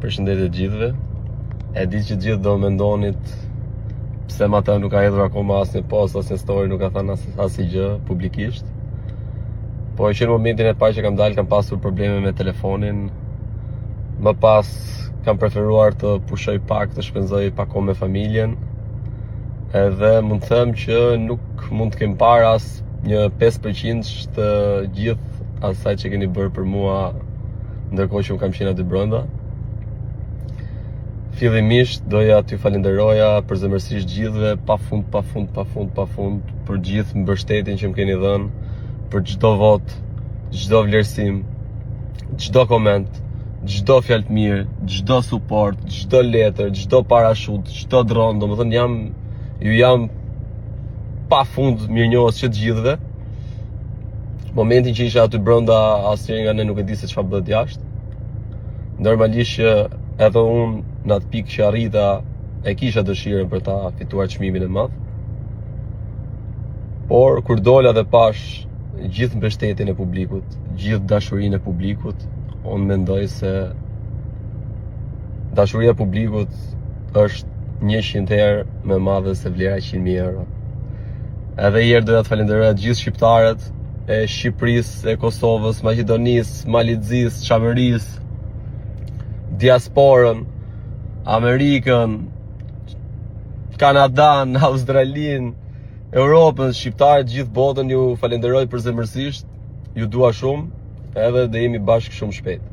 Përshëndetje gjithëve. E di që gjithë do mendonit pse Mateo nuk ka hedhur akoma asnjë post, asnjë story, nuk ka thënë asnjë gjë publikisht. Po që në momentin e parë që kam dalë kam pasur probleme me telefonin. Më pas kam preferuar të pushoj pak, të shpenzoj pak kohë me familjen. Edhe mund të them që nuk mund të kem parë as një 5% të gjithë asaj që keni bërë për mua ndërkohë që kam qenë aty brenda. Fillimisht doja t'ju falenderoja përzemërsisht gjithëve, pafund për gjithë mbështetjen që më keni dhënë, për çdo votë, çdo vlerësim, çdo koment, çdo fjalë të mirë, çdo suport, çdo letër, çdo parashut, çdo dron, domethënë ju jam pafund mirënjohës që të gjithëve. Momentin që isha aty brenda, asnjëri nga ne nuk e di se çfarë bëhet jashtë. Normalisht që edhe unë në atë pikë që arrita e kisha dëshirën për ta fituar çmimin e madh. Por kur dola dhe pash gjithë mbështetjen e publikut, gjithë dashurinë e publikut, unë mendoj se dashuria e publikut është 100 herë më e madhe se vlera 100.000 euro. Edhe herë doja të falenderoj gjithë shqiptarët e Shqipërisë, e Kosovës, Maqedonisë, Malizisë, Çamërisë, diasporën, Amerikën, Kanadan, Australinë, Europën, shqiptarët, gjithë botën, ju falenderoj përzemërsisht, ju dua shumë, edhe dhe jemi bashkë shumë shpejt.